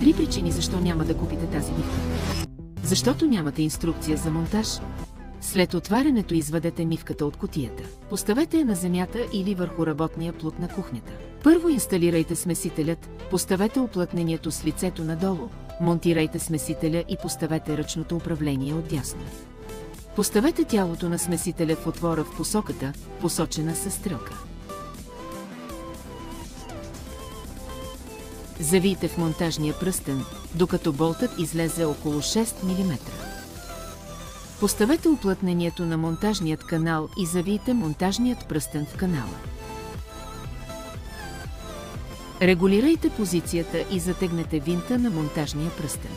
3 причини защо няма да купите тази мивка. Защото нямате инструкция за монтаж. След отварянето извадете мивката от кутията. Поставете я на земята или върху работния плут на кухнята. Първо инсталирайте смесителят, поставете уплътнението с лицето надолу, монтирайте смесителя и поставете ръчното управление отдясно. Поставете тялото на смесителя в отвора в посоката, посочена със стрелка. Завийте в монтажния пръстен, докато болтът излезе около 6 мм. Поставете уплътнението на монтажният канал и завийте монтажният пръстен в канала. Регулирайте позицията и затегнете винта на монтажния пръстен.